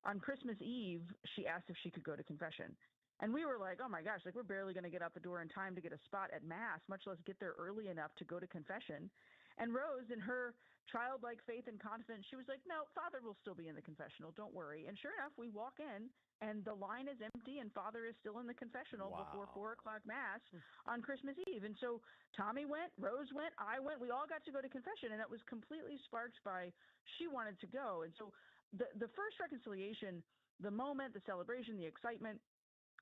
Speaker 22: On Christmas Eve, she asked if she could go to confession. And we were like, oh my gosh, like, we're barely going to get out the door in time to get a spot at Mass, much less get there early enough to go to confession. And Rose, in her childlike faith and confidence, she was like, no, Father will still be in the confessional. Don't worry. And sure enough, we walk in and the line is empty and Father is still in the confessional before 4:00 Mass on Christmas Eve. And so Tommy went, Rose went, I went, we all got to go to confession. And that was completely sparked by, she wanted to go. And so the first reconciliation, the moment, the celebration, the excitement,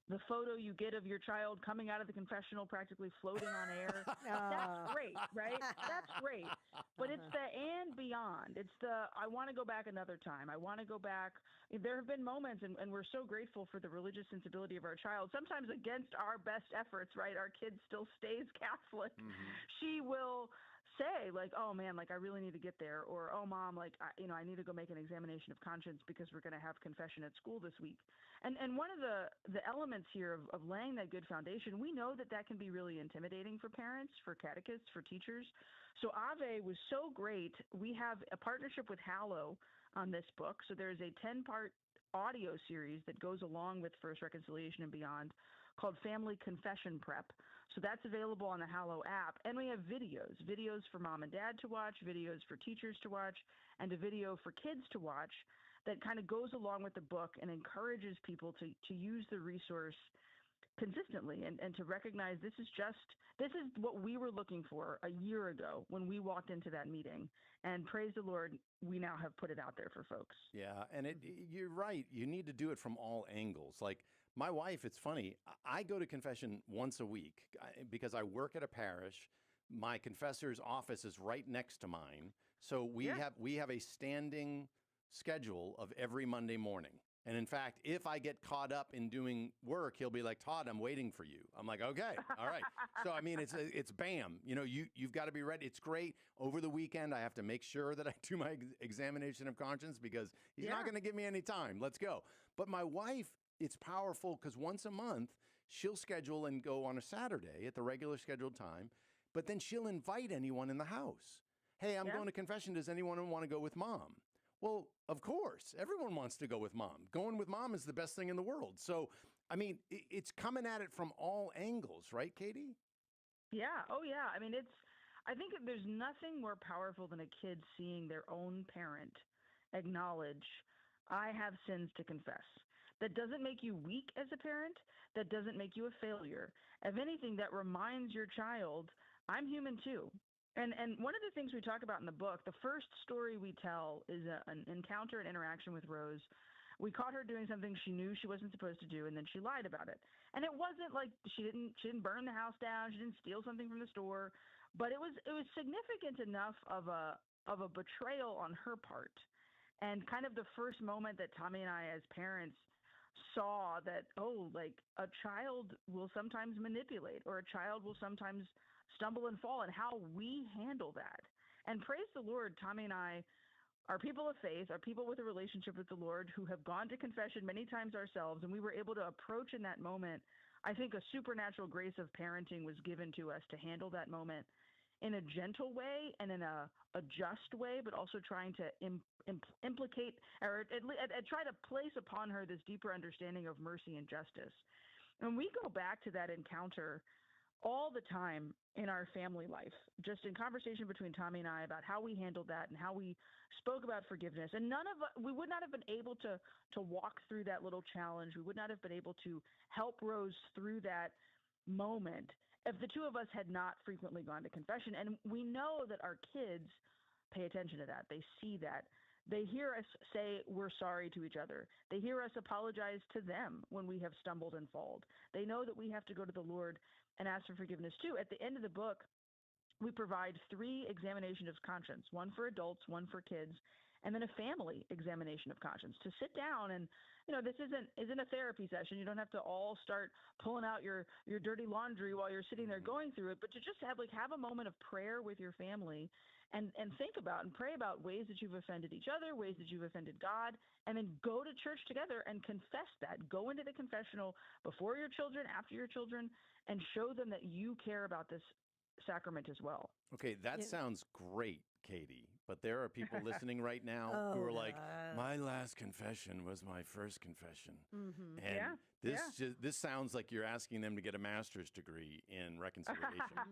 Speaker 22: the photo you get of your child coming out of the confessional practically floating on air. That's great, right? That's great. But it's the and beyond. It's the, I want to go back another time. I want to go back. There have been moments, and we're so grateful for the religious sensibility of our child, sometimes against our best efforts, right? Our kid still stays Catholic. She will say, like, oh man, like, I really need to get there, or, oh mom, like, I need to go make an examination of conscience because we're going to have confession at school this week. And one of the elements here of laying that good foundation, we know that can be really intimidating for parents, for catechists, for teachers. So Ave was so great. We have a partnership with Hallow on this book. So there's a 10-part audio series that goes along with First Reconciliation and Beyond called Family Confession Prep. So that's available on the Hallow app. And we have videos for mom and dad to watch, videos for teachers to watch, and a video for kids to watch that kind of goes along with the book and encourages people to use the resource consistently and to recognize this is what we were looking for a year ago when we walked into that meeting. And praise the Lord, we now have put it out there for folks.
Speaker 4: Yeah, and you're right. You need to do it from all angles. Like, my wife, it's funny, I go to confession once a week because I work at a parish. My confessor's office is right next to mine. So we have a standing schedule of every Monday morning. And in fact, if I get caught up in doing work, he'll be like, Todd, I'm waiting for you. I'm like, okay, all right. So, I mean, it's bam. You've got to be ready. It's great. Over the weekend, I have to make sure that I do my examination of conscience because he's not going to give me any time. Let's go. But my wife, it's powerful because once a month, she'll schedule and go on a Saturday at the regular scheduled time, but then she'll invite anyone in the house. Hey, I'm going to confession. Does anyone want to go with mom? Well, of course, everyone wants to go with mom. Going with mom is the best thing in the world. So, I mean, it's coming at it from all angles, right, Katie?
Speaker 22: Yeah. Oh, yeah. I mean, I think there's nothing more powerful than a kid seeing their own parent acknowledge, I have sins to confess. That doesn't make you weak as a parent. That doesn't make you a failure. If anything, that reminds your child, I'm human too. And one of the things we talk about in the book, the first story we tell is an encounter and interaction with Rose. We caught her doing something she knew she wasn't supposed to do, and then she lied about it. And it wasn't like she didn't burn the house down, she didn't steal something from the store, but it was significant enough of a betrayal on her part. And kind of the first moment that Tommy and I as parents saw that, like, a child will sometimes manipulate, or a child will sometimes stumble and fall, and how we handle that. And praise the Lord, Tommy and I are people of faith, are people with a relationship with the Lord who have gone to confession many times ourselves, and we were able to approach in that moment. I think a supernatural grace of parenting was given to us to handle that moment in a gentle way and in a just way, but also trying to implicate or try to place upon her this deeper understanding of mercy and justice. And we go back to that encounter all the time in our family life, just in conversation between Tommy and I about how we handled that and how we spoke about forgiveness. And we would not have been able to walk through that little challenge. We would not have been able to help Rose through that moment if the two of us had not frequently gone to confession. And we know that our kids pay attention to that. They see that. They hear us say we're sorry to each other. They hear us apologize to them when we have stumbled and fallen. They know that we have to go to the Lord and ask for forgiveness too. At the end of the book, we provide 3 examinations of conscience, one for adults, one for kids, and then a family examination of conscience to sit down. And, this isn't a therapy session. You don't have to all start pulling out your dirty laundry while you're sitting there going through it, but to just have a moment of prayer with your family and think about and pray about ways that you've offended each other, ways that you've offended God, and then go to church together and confess that. Go into the confessional before your children, after your children, and show them that you care about this sacrament as well.
Speaker 4: Okay, that sounds great, Katie. But there are people listening right now who are like, my last confession was my first confession.
Speaker 22: Mm-hmm.
Speaker 4: And this sounds like you're asking them to get a master's degree in reconciliation.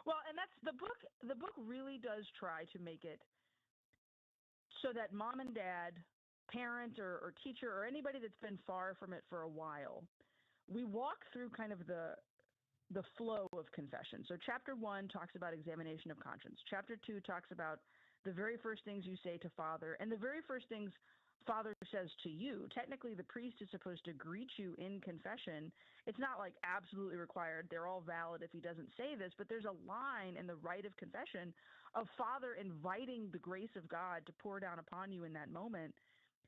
Speaker 22: Well, and that's the book. The book really does try to make it so that mom and dad, parent or teacher, or anybody that's been far from it for a while, we walk through kind of the flow of confession. So chapter 1 talks about examination of conscience. Chapter 2 talks about the very first things you say to Father, and the very first things Father says to you. Technically, the priest is supposed to greet you in confession. It's not like absolutely required. They're all valid if he doesn't say this, but there's a line in the rite of confession of Father inviting the grace of God to pour down upon you in that moment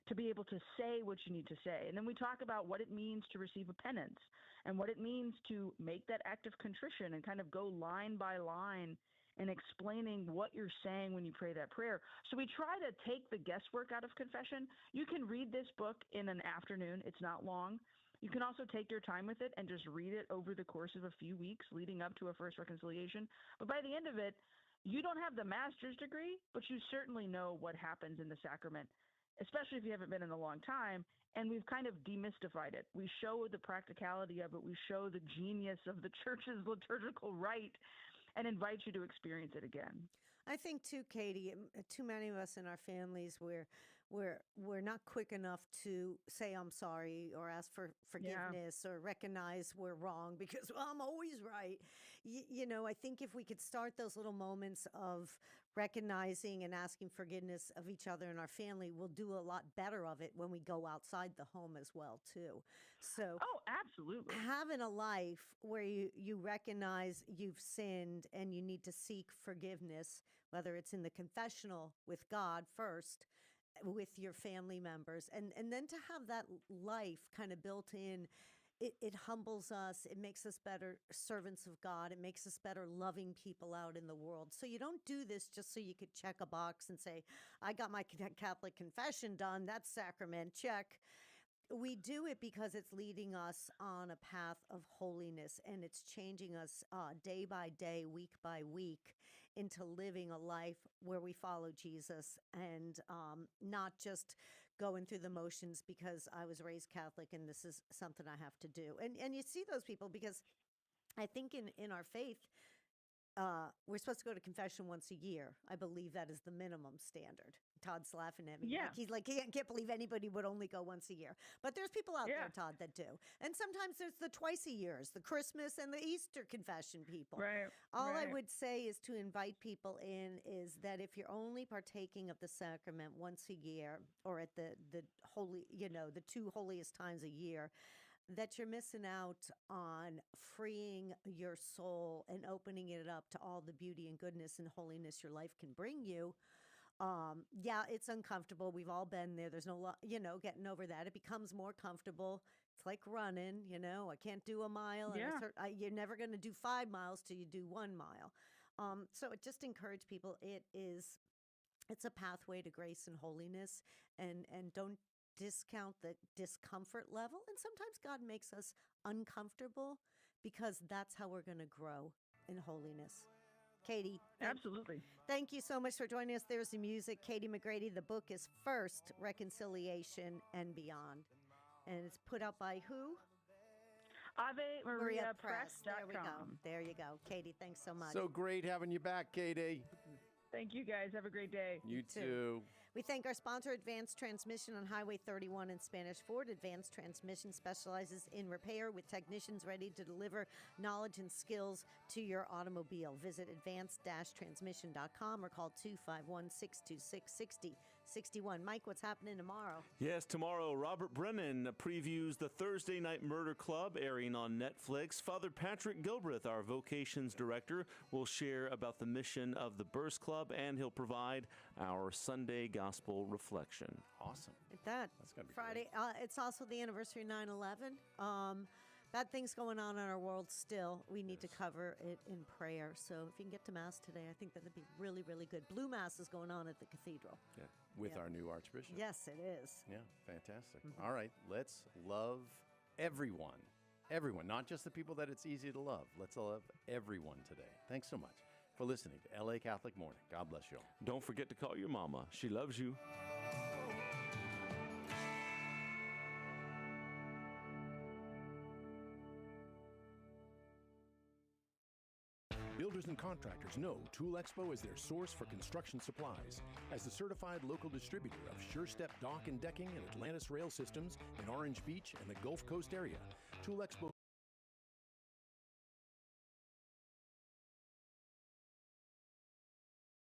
Speaker 22: to be able to say what you need to say. And then we talk about what it means to receive a penance and what it means to make that act of contrition and kind of go line by line and explaining what you're saying when you pray that prayer. So we try to take the guesswork out of confession. You can read this book in an afternoon. It's not long. You can also take your time with it and just read it over the course of a few weeks leading up to a first reconciliation. But by the end of it, you don't have the master's degree, but you certainly know what happens in the sacrament, especially if you haven't been in a long time. And we've kind of demystified it. We show the practicality of it. We show the genius of the church's liturgical rite and invite you to experience it again.
Speaker 1: I think too, Katie, too many of us in our families we're not quick enough to say I'm sorry or ask for forgiveness or recognize we're wrong because I'm always right. I think if we could start those little moments of recognizing and asking forgiveness of each other and our family, we'll do a lot better of it when we go outside the home as well too. So
Speaker 22: absolutely.
Speaker 1: Having a life where you recognize you've sinned and you need to seek forgiveness, whether it's in the confessional with God first, with your family members, and then to have that life kind of built in, it humbles us. It makes us better servants of God. It makes us better loving people out in the world. So you don't do this just so you could check a box and say, I got my Catholic confession done. That's sacrament, check. We do it because it's leading us on a path of holiness, and it's changing us day by day, week by week, into living a life where we follow Jesus and not just going through the motions because I was raised Catholic and this is something I have to do. And you see those people because I think in our faith, we're supposed to go to confession once a year. I believe that is the minimum standard. Todd's laughing at me.
Speaker 22: Yeah.
Speaker 1: He's like, he can't believe anybody would only go once a year. But there's people out there, Todd, that do. And sometimes there's the twice a years, the Christmas and the Easter confession people.
Speaker 22: Right.
Speaker 1: All I would say is to invite people in is that if you're only partaking of the sacrament once a year or at the holy, the 2 holiest times a year, that you're missing out on freeing your soul and opening it up to all the beauty and goodness and holiness your life can bring you. It's uncomfortable. We've all been there. There's no, getting over that. It becomes more comfortable. It's like running, I can't do a mile. And you're never going to do 5 miles till you do 1 mile. So it just encourage people. It's a pathway to grace and holiness, and don't discount the discomfort level. And sometimes God makes us uncomfortable because that's how we're going to grow in holiness. Katie.
Speaker 22: Absolutely.
Speaker 1: Thank you so much for joining us. There's the music. Katie McGrady. The book is First, Reconciliation and Beyond. And it's put out by who?
Speaker 22: AveMariaPress.com.
Speaker 1: There we go. There you go. Katie, thanks so much.
Speaker 4: So great having you back, Katie.
Speaker 22: Thank you, guys. Have a great day.
Speaker 4: You too.
Speaker 1: We thank our sponsor, Advanced Transmission on Highway 31 in Spanish Fort. Advanced Transmission specializes in repair with technicians ready to deliver knowledge and skills to your automobile. Visit advanced-transmission.com or call 251-626-6061. Mike, what's happening tomorrow?
Speaker 2: Yes, tomorrow, Robert Brennan previews the Thursday Night Murder Club airing on Netflix. Father Patrick Gilbreth, our vocations director, will share about the mission of the Burst Club, and he'll provide our Sunday Gospel reflection.
Speaker 4: Awesome.
Speaker 1: That's
Speaker 4: gonna be
Speaker 1: Friday. It's also the anniversary of 9/11. Bad things going on in our world still. We need to cover it in prayer. So if you can get to Mass today, I think that would be really, really good. Blue Mass is going on at the cathedral.
Speaker 4: Yeah, with our new Archbishop.
Speaker 1: Yes, it is.
Speaker 4: Yeah, fantastic. All right, let's love everyone. Everyone, not just the people that it's easy to love. Let's love everyone today. Thanks so much for listening to LA Catholic Morning. God bless you all.
Speaker 2: Don't forget to call your mama. She loves you.
Speaker 3: Builders and contractors know Tool Expo is their source for construction supplies. As the certified local distributor of SureStep Dock and Decking and Atlantis Rail Systems in Orange Beach and the Gulf Coast area, Tool Expo